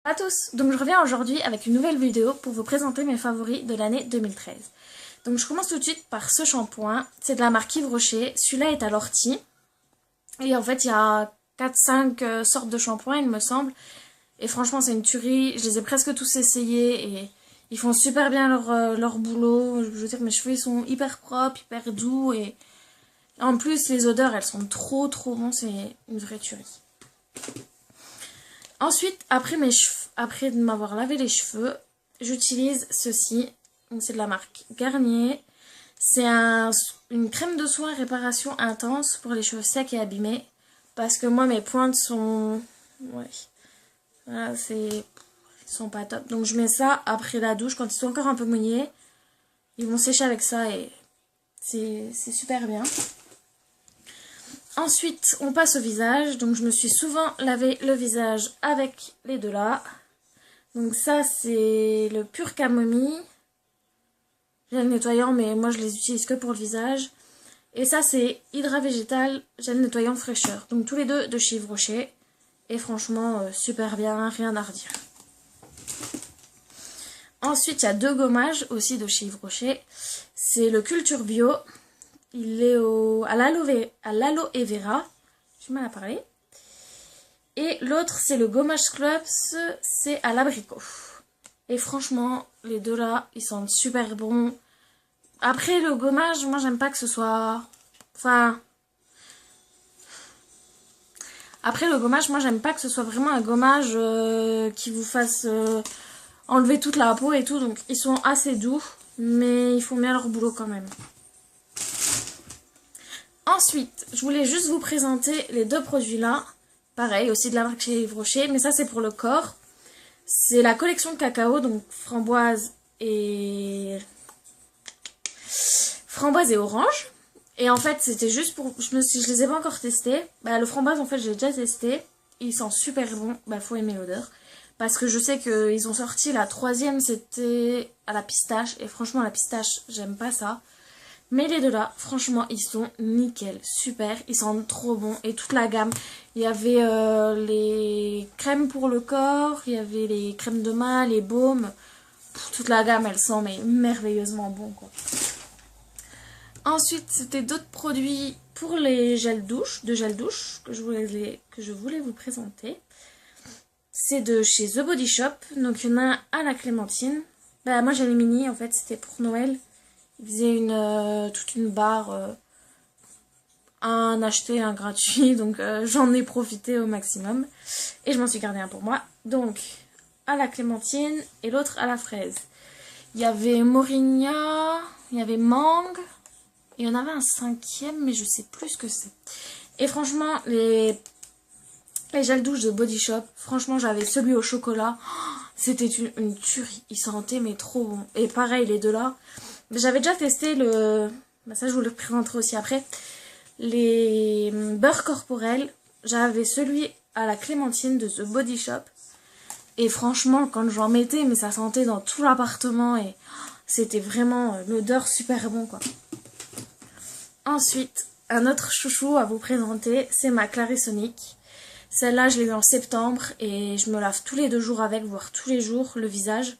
À tous, donc je reviens aujourd'hui avec une nouvelle vidéo pour vous présenter mes favoris de l'année 2013. Donc je commence tout de suite par ce shampoing, c'est de la marque Yves Rocher, celui-là est à l'ortie. Et en fait il y a 4-5 sortes de shampoings il me semble. Et franchement c'est une tuerie, je les ai presque tous essayés et ils font super bien leur boulot. Je veux dire mes cheveux ils sont hyper propres, hyper doux et en plus les odeurs elles sont trop bonnes, c'est une vraie tuerie. Ensuite, après de m'avoir lavé les cheveux, j'utilise ceci. C'est de la marque Garnier. C'est une crème de soin réparation intense pour les cheveux secs et abîmés. Parce que moi, mes pointes sont... Ouais. Voilà, ils sont pas top. Donc je mets ça après la douche, quand ils sont encore un peu mouillés. Ils vont sécher avec ça et c'est super bien. Ensuite, on passe au visage. Donc, je me suis souvent lavé le visage avec les deux là. Donc, ça, c'est le pur camomille. Gel nettoyant, mais moi, je les utilise que pour le visage. Et ça, c'est Hydra Végétal, gel nettoyant fraîcheur. Donc, tous les deux de chez Yves Rocher. Et franchement, super bien, rien à redire. Ensuite, il y a deux gommages aussi de chez Yves Rocher. C'est le Culture Bio. Il est à l'aloe vera. J'ai mal à parler. Et l'autre, c'est le gommage Clubs. C'est à l'abricot. Et franchement, les deux là, ils sentent super bons. Après, le gommage, moi, j'aime pas que ce soit... Enfin... Après, le gommage, moi, j'aime pas que ce soit vraiment un gommage qui vous fasse enlever toute la peau et tout. Donc, ils sont assez doux. Mais ils font bien leur boulot quand même. Ensuite, je voulais juste vous présenter les deux produits là. Pareil, aussi de la marque chez Yves Rocher, mais ça c'est pour le corps. C'est la collection cacao, donc framboise et orange. Et en fait, c'était juste pour... Je les ai pas encore testés. Le framboise, en fait, j'ai déjà testé. Il sent super bon. Faut aimer l'odeur. Parce que je sais qu'ils ont sorti la troisième, c'était à la pistache. Et franchement, la pistache, j'aime pas ça. Mais les deux là, franchement, ils sont nickel, super, ils sentent trop bons. Et toute la gamme, il y avait les crèmes pour le corps, il y avait les crèmes de main, les baumes. Toute la gamme, elle sent mais merveilleusement bon quoi. Ensuite, c'était d'autres produits pour les gels douche, que je voulais vous présenter. C'est de chez The Body Shop, donc il y en a un à la clémentine. Moi j'ai les mini, en fait, c'était pour Noël. Il faisait toute une barre, un acheté, un gratuit, donc j'en ai profité au maximum. Et je m'en suis gardé un pour moi. Donc, à la clémentine et l'autre à la fraise. Il y avait Moringa, il y avait mangue, et il y en avait un cinquième, mais je sais plus ce que c'est. Et franchement, les gels douche de Body Shop, franchement j'avais celui au chocolat. C'était une tuerie, il sentait mais trop bon. Et pareil, les deux là. J'avais déjà testé ça je vous le présenterai aussi après. Les beurres corporels. J'avais celui à la clémentine de The Body Shop. Et franchement, quand j'en mettais, mais ça sentait dans tout l'appartement. Et c'était vraiment l'odeur super bon quoi. Ensuite, un autre chouchou à vous présenter, c'est ma Clarisonic. Celle-là, je l'ai eu en septembre. Et je me lave tous les 2 jours avec, voire tous les jours, le visage.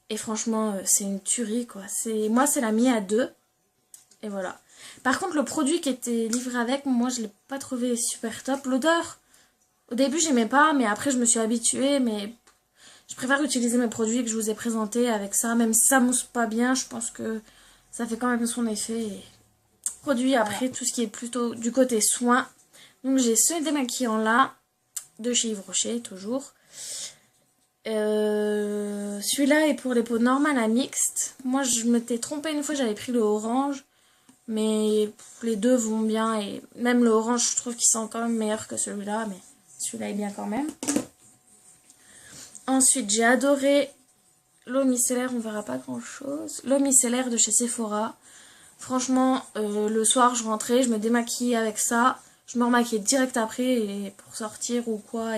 Et franchement, c'est une tuerie, quoi. Moi, c'est la mis à 2. Et voilà. Par contre, le produit qui était livré avec, moi, je ne l'ai pas trouvé super top. L'odeur, au début, j'aimais pas, mais après, je me suis habituée. Mais je préfère utiliser mes produits que je vous ai présentés avec ça. Même si ça mousse pas bien, je pense que ça fait quand même son effet. Et produit, après, tout ce qui est plutôt du côté soin. Donc, j'ai ce démaquillant là, de chez Yves Rocher, toujours. Celui-là est pour les peaux normales à mixte. Moi je m'étais trompée une fois, j'avais pris le orange. Mais les deux vont bien. Et même le orange je trouve qu'il sent quand même meilleur que celui-là. Mais celui-là est bien quand même. Ensuite j'ai adoré l'eau micellaire, on verra pas grand chose. L'eau micellaire de chez Sephora. Franchement le soir je rentrais, je me démaquillais avec ça. Je me remaquillais direct après pour sortir ou quoi.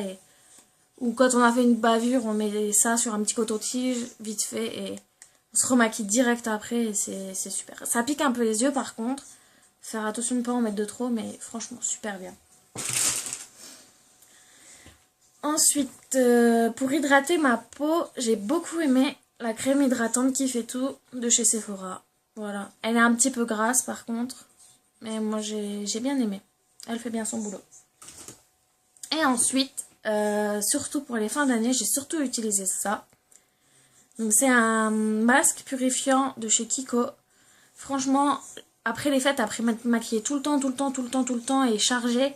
Ou quand on a fait une bavure, on met ça sur un petit coton-tige, vite fait, et on se remaquille direct après, et c'est super. Ça pique un peu les yeux par contre, faire attention de ne pas en mettre de trop, mais franchement, super bien. Ensuite, pour hydrater ma peau, j'ai beaucoup aimé la crème hydratante qui fait tout de chez Sephora. Voilà. Elle est un petit peu grasse par contre. Mais moi j'ai bien aimé. Elle fait bien son boulot. Et ensuite, surtout pour les fins d'année, j'ai surtout utilisé ça. Donc c'est un masque purifiant de chez Kiko. Franchement, après les fêtes, après m'être maquillée tout le temps et chargée,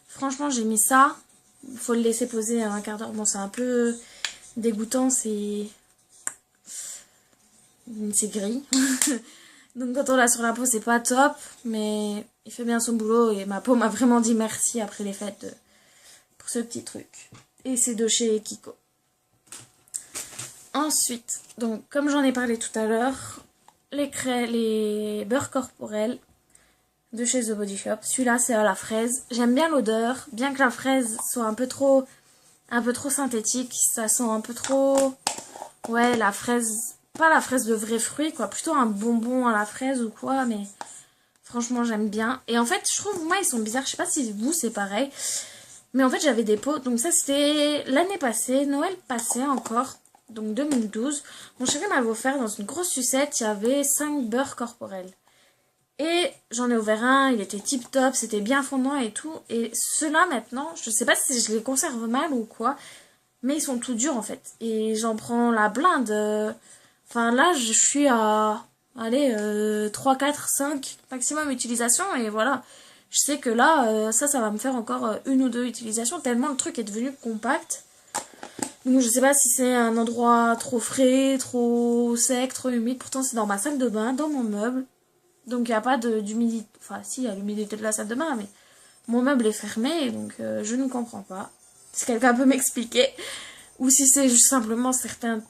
franchement j'ai mis ça. Il faut le laisser poser un quart d'heure. Bon, c'est un peu dégoûtant, c'est gris. Donc quand on l'a sur la peau, c'est pas top, mais il fait bien son boulot et ma peau m'a vraiment dit merci après les fêtes pour ce petit truc. Et c'est de chez Kiko. Ensuite, donc comme j'en ai parlé tout à l'heure, les beurres corporels de chez The Body Shop. Celui-là, c'est à la fraise. J'aime bien l'odeur, bien que la fraise soit un peu trop synthétique. Ça sent un peu trop... Ouais, la fraise... Pas la fraise de vrai fruit, quoi. Plutôt un bonbon à la fraise ou quoi, mais... Franchement, j'aime bien. Et en fait, je trouve, moi, ils sont bizarres. Je sais pas si vous, c'est pareil. Mais en fait, j'avais des pots. Donc ça, c'était l'année passée, Noël passé encore. Donc 2012. Mon chéri m'avait offert dans une grosse sucette, il y avait 5 beurres corporels. Et j'en ai ouvert un, il était tip top, c'était bien fondant et tout. Et ceux-là maintenant, je sais pas si je les conserve mal ou quoi, mais ils sont tout durs en fait. Et j'en prends la blinde. Enfin là, je suis à, allez, 3, 4, 5 maximum utilisations et voilà. Je sais que là, ça va me faire encore une ou deux utilisations tellement le truc est devenu compact. Donc je sais pas si c'est un endroit trop frais, trop sec, trop humide. Pourtant c'est dans ma salle de bain, dans mon meuble. Donc il n'y a pas d'humidité. Enfin si, il y a l'humidité de la salle de bain, mais mon meuble est fermé, donc je ne comprends pas. Si quelqu'un peut m'expliquer. Ou si c'est juste simplement certains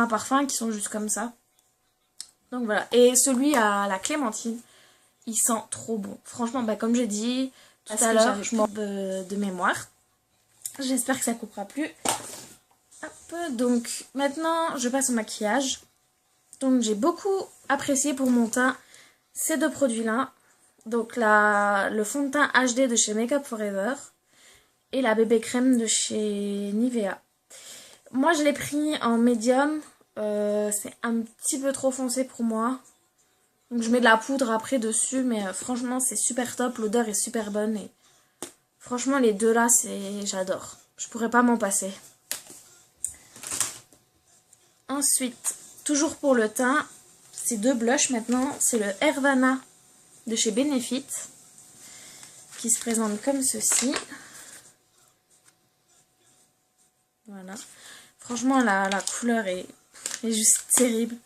parfums qui sont juste comme ça. Donc voilà. Et celui à la clémentine, il sent trop bon. Franchement, bah, comme j'ai dit tout à l'heure, je m'en de mémoire. J'espère que ça coupera plus. Hop, donc maintenant je passe au maquillage. Donc j'ai beaucoup apprécié pour mon teint ces deux produits-là. Donc le fond de teint HD de chez Makeup Forever et la bébé crème de chez Nivea. Moi je l'ai pris en médium. C'est un petit peu trop foncé pour moi. Donc je mets de la poudre après dessus, mais franchement c'est super top. L'odeur est super bonne et franchement les deux là, j'adore. Je pourrais pas m'en passer. Ensuite, toujours pour le teint, c'est deux blushs maintenant. C'est le Hervana de chez Benefit qui se présente comme ceci. Voilà. Franchement, la couleur est juste terrible.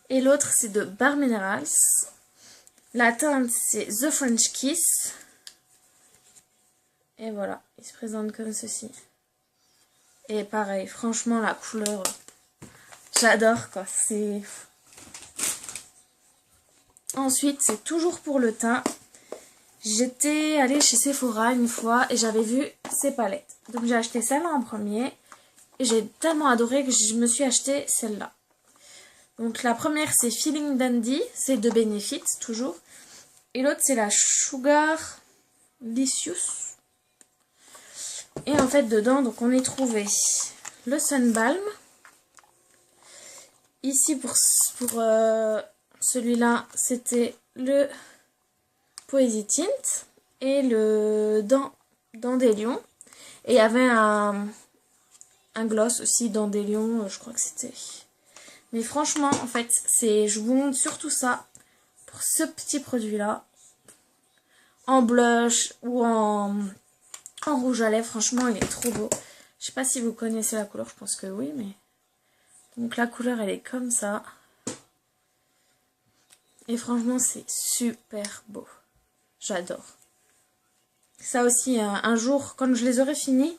Et l'autre, c'est de Bare Minerals. La teinte, c'est The French Kiss. Et voilà, il se présente comme ceci. Et pareil, franchement, la couleur, j'adore quoi. C'est... Ensuite, c'est toujours pour le teint. J'étais allée chez Sephora une fois et j'avais vu ces palettes. Donc j'ai acheté celle-là en premier. Et j'ai tellement adoré que je me suis acheté celle-là. Donc la première, c'est Feeling Dandy. C'est de Benefit, toujours. Et l'autre, c'est la Sugar Licious. Et en fait, dedans, donc on y trouvait le Sun Balm. Ici, pour celui-là, c'était le Poésie Tint et le Dandelion. Et il y avait un gloss aussi, Dandelion, je crois que c'était. Mais franchement, en fait, je vous montre surtout ça pour ce petit produit-là. En blush ou en rouge à lèvres, franchement, il est trop beau. Je sais pas si vous connaissez la couleur, je pense que oui, mais... Donc la couleur, elle est comme ça. Et franchement, c'est super beau. J'adore. Ça aussi, un jour, quand je les aurai finis,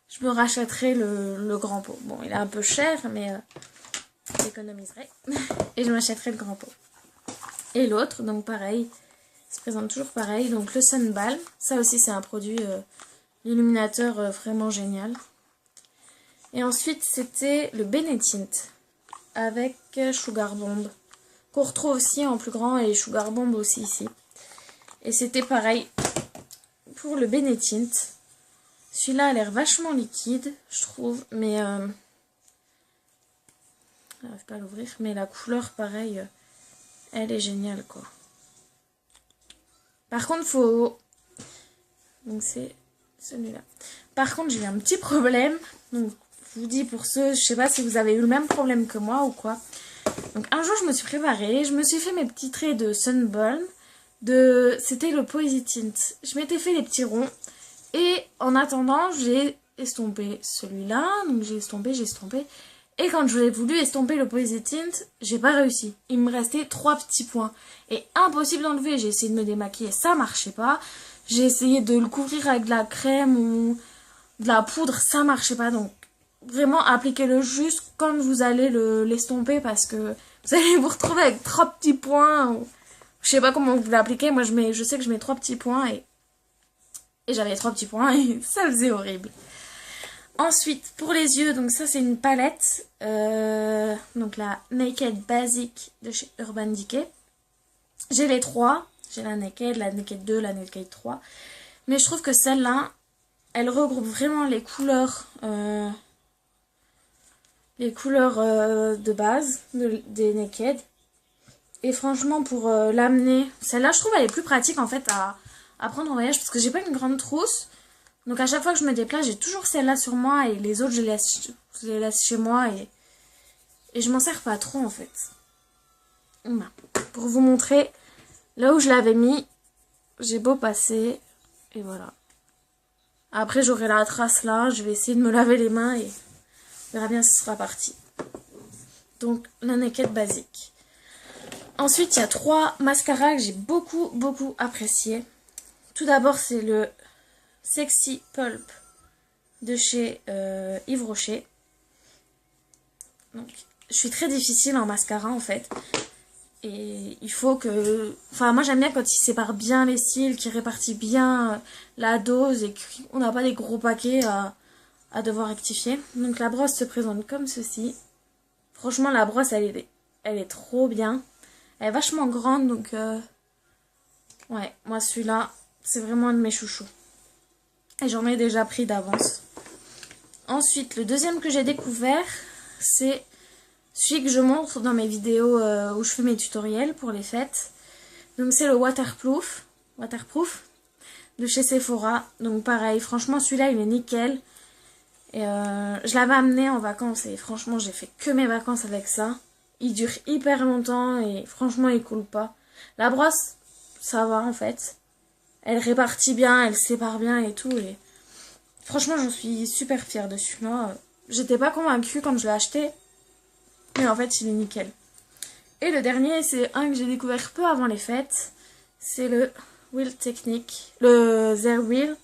je me rachèterai le grand pot. Bon, il est un peu cher, mais j'économiserai. Et je m'achèterai le grand pot. Et l'autre, donc pareil, il se présente toujours pareil. Donc le Sun Balm, ça aussi c'est un produit illuminateur vraiment génial. Et ensuite, c'était le Benetint avec Sugar Bomb, qu'on retrouve aussi en plus grand, et Sugar Bomb aussi ici. Et c'était pareil pour le Benetint. Celui-là a l'air vachement liquide, je trouve, mais j'arrive pas à l'ouvrir, mais la couleur, pareil, elle est géniale, quoi. Par contre, faut... Donc c'est celui-là. Par contre, j'ai eu un petit problème. Donc, je vous dis pour ceux, je sais pas si vous avez eu le même problème que moi ou quoi. Donc, un jour, je me suis préparée, je me suis fait mes petits traits de Sunburn. C'était le Poison Tint. Je m'étais fait les petits ronds. Et en attendant, j'ai estompé celui-là. Donc, j'ai estompé. Et quand je voulu estomper le Poison Tint, j'ai pas réussi. Il me restait 3 petits points. Et impossible d'enlever. J'ai essayé de me démaquiller, ça marchait pas. J'ai essayé de le couvrir avec de la crème ou de la poudre, ça marchait pas. Donc vraiment appliquez-le juste quand vous allez l'estomper parce que vous allez vous retrouver avec 3 petits points. Je sais pas comment vous l'appliquez. Moi je sais que je mets 3 petits points et j'avais 3 petits points et ça faisait horrible. Ensuite, pour les yeux, donc ça c'est une palette, donc la Naked Basic de chez Urban Decay. J'ai les 3, j'ai la Naked 2, la Naked 3. Mais je trouve que celle-là, elle regroupe vraiment les couleurs de base des Naked. Et franchement, pour l'amener, celle-là je trouve elle est plus pratique en fait à prendre en voyage parce que j'ai pas une grande trousse. Donc à chaque fois que je me déplace, j'ai toujours celle-là sur moi et les autres je les laisse chez moi et je m'en sers pas trop en fait. Voilà. Pour vous montrer là où je l'avais mis, j'ai beau passer et voilà. Après j'aurai la trace là, je vais essayer de me laver les mains et on verra bien si ce sera parti. Donc la Naked basique. Ensuite il y a 3 mascaras que j'ai beaucoup apprécié. Tout d'abord c'est le Sexy Pulp de chez Yves Rocher. Donc, je suis très difficile en mascara en fait. Et il faut que... Enfin, moi j'aime bien quand il sépare bien les cils, qu'il répartit bien la dose et qu'on n'a pas des gros paquets à devoir rectifier. Donc la brosse se présente comme ceci. Franchement, la brosse, elle est trop bien. Elle est vachement grande, donc... Ouais, moi celui-là, c'est vraiment un de mes chouchous. Et j'en ai déjà pris d'avance. Ensuite, le deuxième que j'ai découvert, c'est celui que je montre dans mes vidéos où je fais mes tutoriels pour les fêtes. Donc c'est le Waterproof de chez Sephora. Donc pareil, franchement celui-là il est nickel. Et je l'avais amené en vacances et franchement j'ai fait que mes vacances avec ça. Il dure hyper longtemps et franchement il coule pas. La brosse, ça va en fait. Elle répartit bien, elle sépare bien et tout. Et franchement, j'en suis super fière de celui-là. J'étais pas convaincue quand je l'ai acheté. Mais en fait, il est nickel. Et le dernier, c'est un que j'ai découvert peu avant les fêtes. C'est le Wheel Technique. Le Their Wheel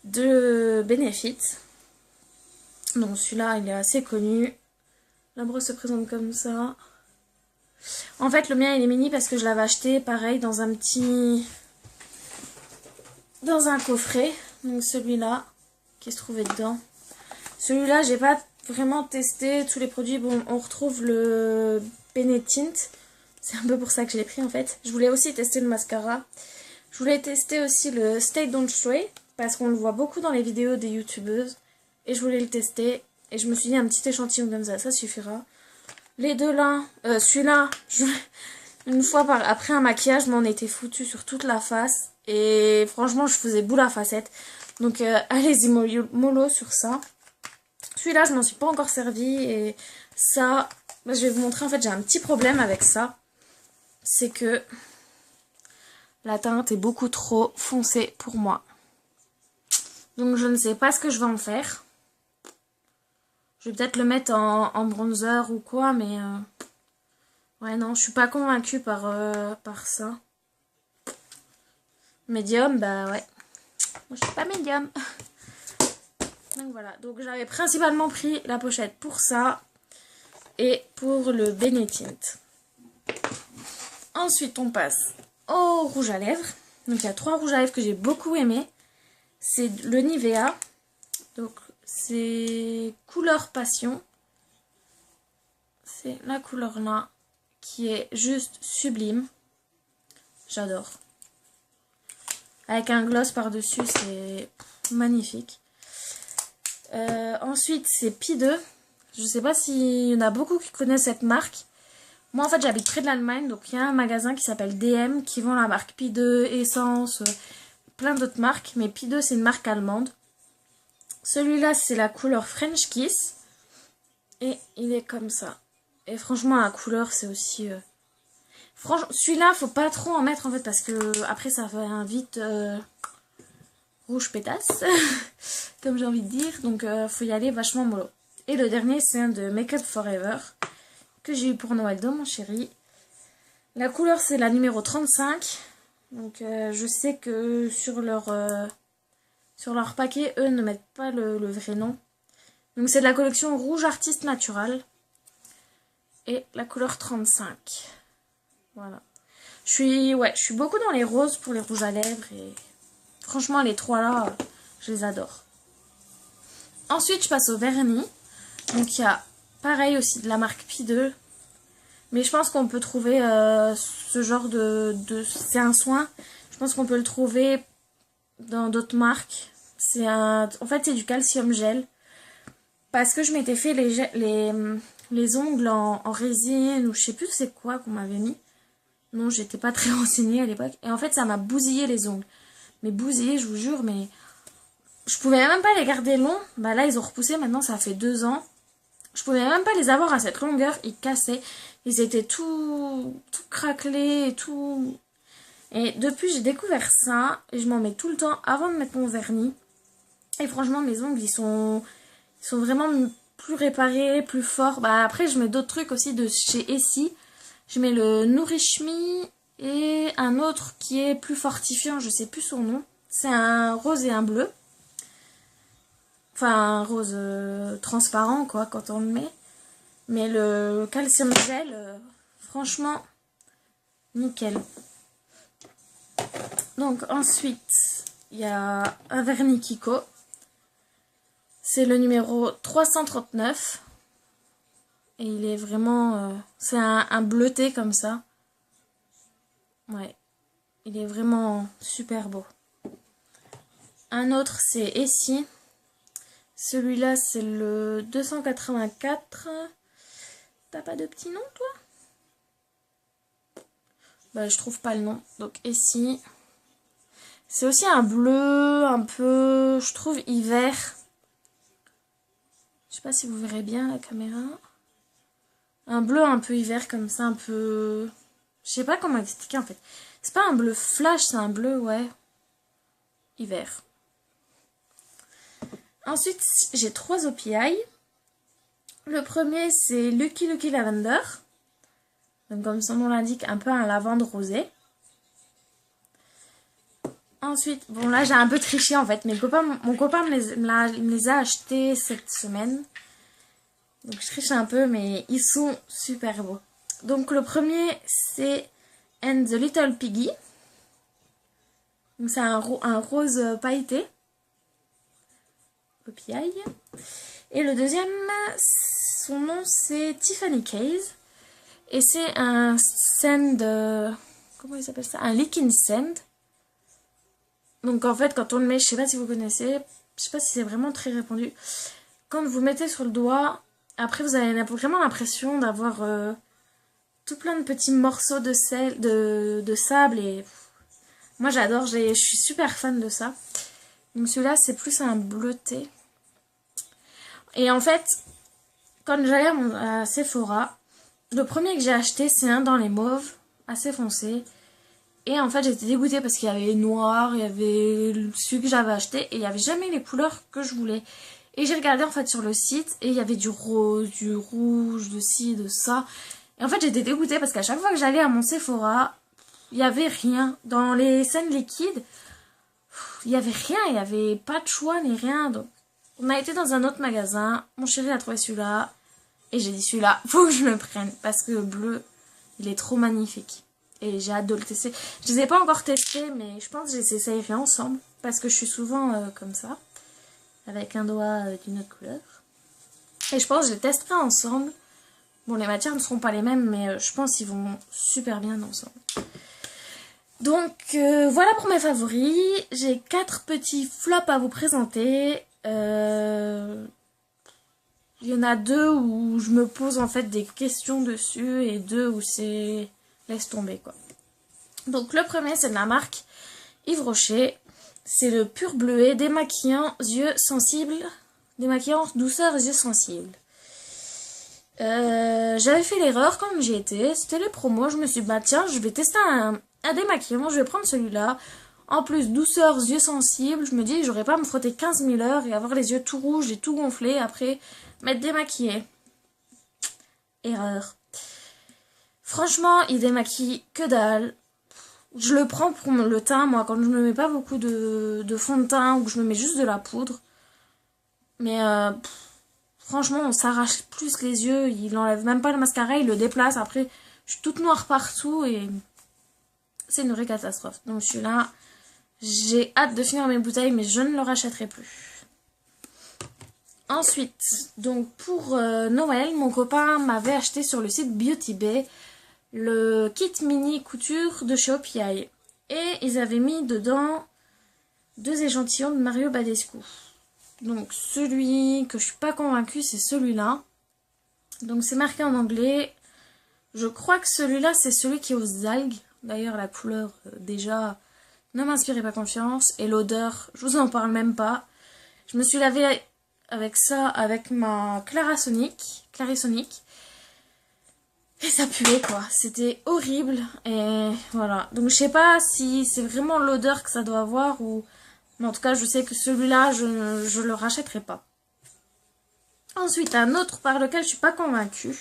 de Benefit. Donc celui-là, il est assez connu. La brosse se présente comme ça. En fait, le mien, il est mini parce que je l'avais acheté, pareil, dans un coffret. Donc celui-là qui se trouvait dedans. Celui-là, j'ai pas vraiment testé tous les produits. Bon, on retrouve le Benetint. C'est un peu pour ça que je l'ai pris en fait. Je voulais aussi tester le mascara. Je voulais tester aussi le Stay Don't Stray parce qu'on le voit beaucoup dans les vidéos des youtubeuses. Et je voulais le tester. Et je me suis dit un petit échantillon comme ça suffira. Les deux là, celui-là, une fois après un maquillage, je m'en étais foutu sur toute la face. Et franchement, je faisais boule à facette. Donc, allez-y mollo sur ça. Celui-là, je m'en suis pas encore servi. Et ça, je vais vous montrer. En fait, j'ai un petit problème avec ça. C'est que la teinte est beaucoup trop foncée pour moi. Donc, je ne sais pas ce que je vais en faire. Je vais peut-être le mettre en bronzer ou quoi. Mais, ouais, non, je suis pas convaincue par ça. Médium, bah ouais. Moi, je suis pas médium. Donc voilà. Donc j'avais principalement pris la pochette pour ça. Et pour le Benetint. Ensuite, on passe au rouge à lèvres. Donc il y a 3 rouges à lèvres que j'ai beaucoup aimé. C'est le Nivea. Donc c'est couleur passion. C'est la couleur là. Qui est juste sublime. J'adore. Avec un gloss par-dessus, magnifique. Ensuite, c'est Pi 2. Je sais pas s'il y en a beaucoup qui connaissent cette marque. Moi, en fait, j'habite près de l'Allemagne, donc il y a un magasin qui s'appelle DM qui vend la marque Pi 2, Essence, plein d'autres marques. Mais Pi 2, c'est une marque allemande. Celui-là, c'est la couleur French Kiss. Et il est comme ça. Et franchement, la couleur, c'est aussi... Franchement, celui-là, faut pas trop en mettre, en fait, parce que après, ça fait un vite rouge pétasse, comme j'ai envie de dire. Donc, faut y aller vachement mollo. Et le dernier, c'est un de Make Up Forever, que j'ai eu pour Noël de mon chéri. La couleur, c'est la numéro 35. Donc, je sais que sur leur paquet, eux ne mettent pas le vrai nom. Donc, c'est de la collection Rouge Artiste Natural. Et la couleur 35. Voilà. Je suis beaucoup dans les roses pour les rouges à lèvres. Et franchement, les trois là, je les adore. Ensuite, je passe au vernis. Donc, il y a pareil aussi de la marque Pi 2. Mais je pense qu'on peut trouver ce genre c'est un soin. Je pense qu'on peut le trouver dans d'autres marques. En fait, c'est du calcium gel. Parce que je m'étais fait les ongles en résine ou je sais plus c'est quoi qu'on m'avait mis. Non, j'étais pas très renseignée à l'époque. Et en fait, ça m'a bousillé les ongles. Mais bousillé, je vous jure, mais... Je pouvais même pas les garder longs. Bah là, ils ont repoussé, maintenant ça fait 2 ans. Je pouvais même pas les avoir à cette longueur, ils cassaient. Ils étaient tout craquelés et tout... Et depuis, j'ai découvert ça. Et je m'en mets tout le temps avant de mettre mon vernis. Et franchement, mes ongles, ils sont vraiment plus réparés, plus forts. Bah après, je mets d'autres trucs aussi de chez Essie. Je mets le Nourish Me et un autre qui est plus fortifiant, je sais plus son nom. C'est un rose et un bleu. Enfin, un rose transparent, quoi, quand on le met. Mais le calcium gel, franchement, nickel. Donc, ensuite, il y a un vernis Kiko. C'est le numéro 339. Et il est vraiment... c'est un bleuté comme ça. Ouais. Il est vraiment super beau. Un autre, c'est Essie. Celui-là, c'est le 284. T'as pas de petit nom, toi? Bah, je trouve pas le nom. Donc, Essie. C'est aussi un bleu, un peu, je trouve, hiver. Je sais pas si vous verrez bien la caméra. Un bleu un peu hiver, comme ça, un peu... Je sais pas comment expliquer, en fait. C'est pas un bleu flash, c'est un bleu, ouais, hiver. Ensuite, j'ai 3 OPI. Le premier, c'est Lucky Lucky Lavender. Donc, comme son nom l'indique, un peu un lavande rosé. Ensuite, bon là, j'ai un peu triché en fait. Mon copain me les a achetés cette semaine. Donc, je triche un peu, mais ils sont super beaux. Donc, le premier, c'est And the Little Piggy. Donc, c'est un rose pailleté. OPI. Et le deuxième, son nom c'est Tiffany Case. Et c'est un sand... comment il s'appelle ça? Un licking sand. Donc en fait quand on le met, je sais pas si vous connaissez, je sais pas si c'est vraiment très répandu. Quand vous mettez sur le doigt, après vous avez vraiment l'impression d'avoir tout plein de petits morceaux de sable. Et moi j'adore, je suis super fan de ça. Donc celui-là c'est plus un bleuté. Et en fait, quand j'allais à Sephora, le premier que j'ai acheté, c'est un dans les mauves, assez foncé. Et en fait, j'étais dégoûtée parce qu'il y avait noir, il y avait celui que j'avais acheté, et il n'y avait jamais les couleurs que je voulais. Et j'ai regardé en fait sur le site, et il y avait du rose, du rouge, de ci, de ça. Et en fait, j'étais dégoûtée parce qu'à chaque fois que j'allais à mon Sephora, il n'y avait rien. Dans les scènes liquides, il n'y avait rien, il n'y avait pas de choix ni rien. Donc, on a été dans un autre magasin, mon chéri a trouvé celui-là, et j'ai dit celui-là, faut que je le prenne, parce que le bleu, il est trop magnifique. Et j'ai hâte de le tester. Je les ai pas encore testés, mais je pense que je les essayerai ensemble, parce que je suis souvent comme ça, avec un doigt d'une autre couleur. Et je pense que je les testerai ensemble. Bon, les matières ne seront pas les mêmes, mais je pense qu'ils vont super bien ensemble. Donc voilà pour mes favoris. J'ai 4 petits flops à vous présenter. Il y en a 2 où je me pose en fait des questions dessus et 2 où c'est laisse tomber quoi. Donc le premier c'est de la marque Yves Rocher. C'est le pur bleuet démaquillant yeux sensibles. Démaquillant douceur yeux sensibles. J'avais fait l'erreur quand j'y étais. C'était les promos. Je me suis dit bah tiens je vais tester un démaquillant. Je vais prendre celui-là. En plus douceur yeux sensibles. Je me dis j'aurais pas à me frotter 15 000 heures et avoir les yeux tout rouges et tout gonflés après m'être démaquillée. Erreur. Franchement il démaquille que dalle. Je le prends pour le teint, moi, quand je me mets pas beaucoup de fond de teint ou que je me mets juste de la poudre. Mais franchement, on s'arrache plus les yeux. Il enlève même pas le mascara, il le déplace. Après, je suis toute noire partout et c'est une vraie catastrophe. Donc celui-là, j'ai hâte de finir mes bouteilles, mais je ne le rachèterai plus. Ensuite, donc pour Noël, mon copain m'avait acheté sur le site Beauty Bay le kit mini couture de chez OPI. Et ils avaient mis dedans 2 échantillons de Mario Badescu. Donc celui que je suis pas convaincue, c'est celui-là. Donc c'est marqué en anglais. Je crois que celui-là, c'est celui qui est aux algues. D'ailleurs, la couleur, déjà, ne m'inspirait pas confiance. Et l'odeur, je vous en parle même pas. Je me suis lavée avec ça, avec ma Clarisonic. Et ça puait quoi, c'était horrible et voilà. Donc je sais pas si c'est vraiment l'odeur que ça doit avoir ou... Mais en tout cas je sais que celui-là je le rachèterai pas. Ensuite un autre par lequel je suis pas convaincue.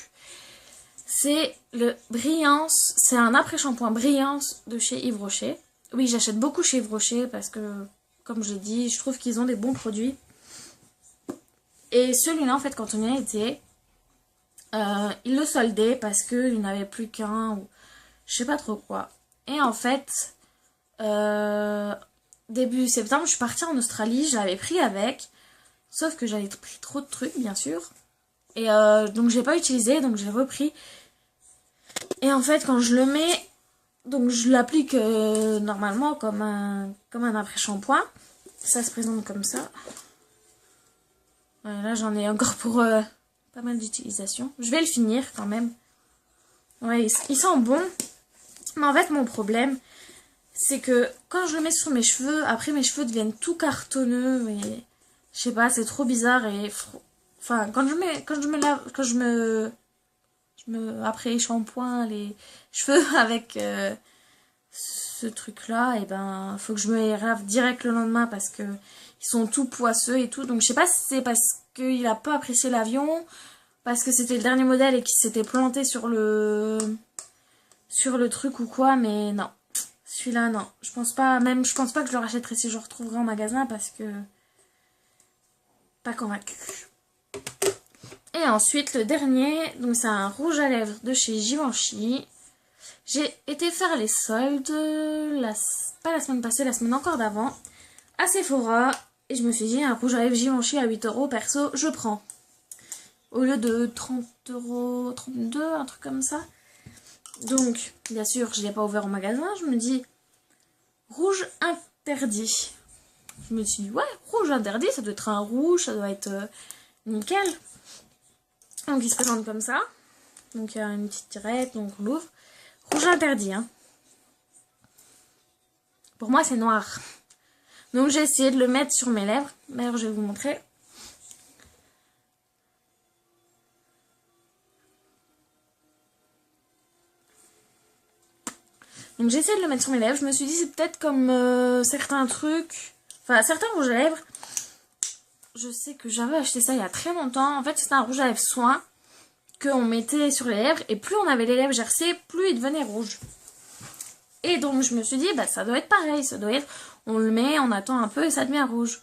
C'est le Brillance, c'est un après-shampoing Brillance de chez Yves Rocher. Oui j'achète beaucoup chez Yves Rocher parce que comme je l'ai dit je trouve qu'ils ont des bons produits. Et celui-là en fait quand on y a été... il le soldait parce qu'il n'avait plus qu'un ou je sais pas trop quoi. Et en fait, début septembre, je suis partie en Australie, j'avais pris avec, sauf que j'avais pris trop de trucs bien sûr. Et donc j'ai pas utilisé, donc j'ai repris. Et en fait quand je le mets, donc je l'applique normalement comme un après-shampoing. Ça se présente comme ça. Ouais, là j'en ai encore pour... pas mal d'utilisation. Je vais le finir quand même. Ouais, il sent bon. Mais en fait, mon problème, c'est que quand je le mets sur mes cheveux, après mes cheveux deviennent tout cartonneux et je sais pas, c'est trop bizarre et enfin quand je me lave, quand je me après shampoing les cheveux avec ce truc là, et ben faut que je me les lave direct le lendemain parce que ils sont tout poisseux et tout. Donc je sais pas si c'est parce qu'il a pas apprécié l'avion, parce que c'était le dernier modèle et qu'il s'était planté sur le truc ou quoi, mais non. Celui-là, non. Je pense pas que je le rachèterai si je le retrouverai en magasin parce que... pas convaincu. Et ensuite, le dernier, donc c'est un rouge à lèvres de chez Givenchy. J'ai été faire les soldes, pas la semaine passée, la semaine encore d'avant, à Sephora. Et je me suis dit, un rouge à lèvres Givenchy à 8 €, perso, je prends. Au lieu de 30 €, 32, un truc comme ça. Donc, bien sûr, je ne l'ai pas ouvert au magasin. Je me dis, rouge interdit. Je me suis dit, ouais, rouge interdit, ça doit être un rouge, ça doit être nickel. Donc, il se présente comme ça. Donc, il y a une petite tirette, donc on l'ouvre. Rouge interdit, hein. Pour moi, c'est noir. Donc, j'ai essayé de le mettre sur mes lèvres. D'ailleurs, je vais vous montrer. Donc j'ai essayé de le mettre sur mes lèvres. Je me suis dit c'est peut-être comme certains trucs. Enfin certains rouges à lèvres. Je sais que j'avais acheté ça il y a très longtemps. En fait c'était un rouge à lèvres soin qu'on mettait sur les lèvres. Et plus on avait les lèvres gercées, plus il devenait rouge. Et donc je me suis dit bah ça doit être pareil. Ça doit être, on le met, on attend un peu et ça devient rouge.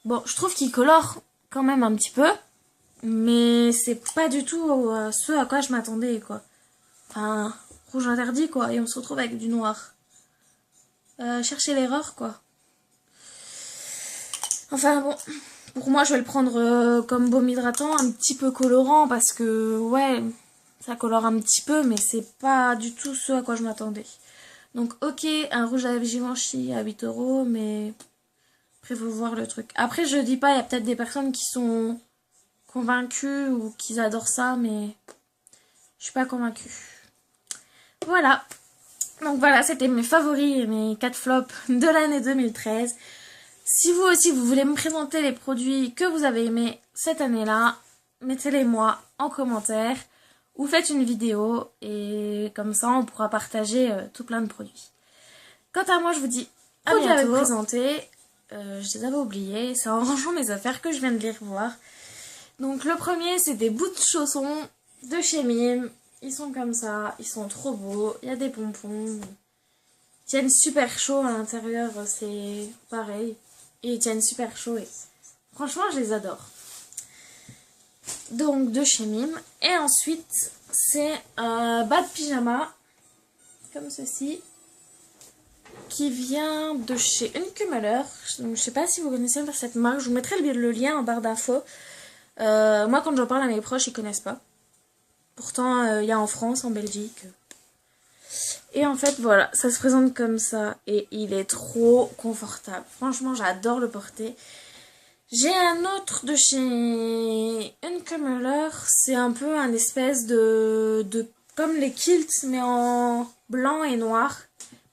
Bon je trouve qu'il colore quand même un petit peu. Mais c'est pas du tout ce à quoi je m'attendais quoi. Enfin... rouge interdit quoi, et on se retrouve avec du noir. Chercher l'erreur quoi. Enfin bon, pour moi je vais le prendre comme baume hydratant, un petit peu colorant parce que ouais, ça colore un petit peu, mais c'est pas du tout ce à quoi je m'attendais. Donc ok, un rouge à Givenchy à 8 euros, mais après faut voir le truc. Après je dis pas, il y a peut-être des personnes qui sont convaincues ou qui adorent ça, mais je suis pas convaincue. Voilà. Donc voilà, c'était mes favoris et mes 4 flops de l'année 2013. Si vous aussi vous voulez me présenter les produits que vous avez aimés cette année-là, mettez-les moi en commentaire ou faites une vidéo et comme ça on pourra partager tout plein de produits. Quant à moi, je vous dis à bientôt. J'avais présenté, je les avais oubliés, c'est en rangeant mes affaires que je viens de les revoir. Donc le premier, c'est des bouts de chaussons de chez Mime. Ils sont comme ça, ils sont trop beaux, il y a des pompons. Ils tiennent super chaud à l'intérieur, c'est pareil. Et ils tiennent super chaud et franchement, je les adore. Donc de chez Mime. Et ensuite, c'est un bas de pyjama, comme ceci, qui vient de chez Unkummeler. Donc, je sais pas si vous connaissez cette marque, je vous mettrai le lien en barre d'infos. Moi, quand j'en parle à mes proches, ils connaissent pas. Pourtant, il y a en France, en Belgique. Et en fait, voilà, ça se présente comme ça. Et il est trop confortable. Franchement, j'adore le porter. J'ai un autre de chez Unkummeler. C'est un peu un espèce de comme les kilts, mais en blanc et noir.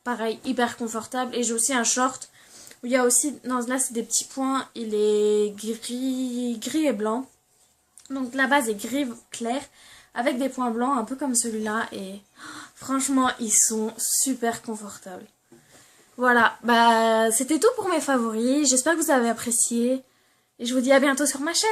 Pareil, hyper confortable. Et j'ai aussi un short où il y a aussi, non, là c'est des petits points. Il est gris et blanc. Donc la base est gris clair avec des points blancs, un peu comme celui-là. Et franchement, ils sont super confortables. Voilà, bah c'était tout pour mes favoris. J'espère que vous avez apprécié. Et je vous dis à bientôt sur ma chaîne.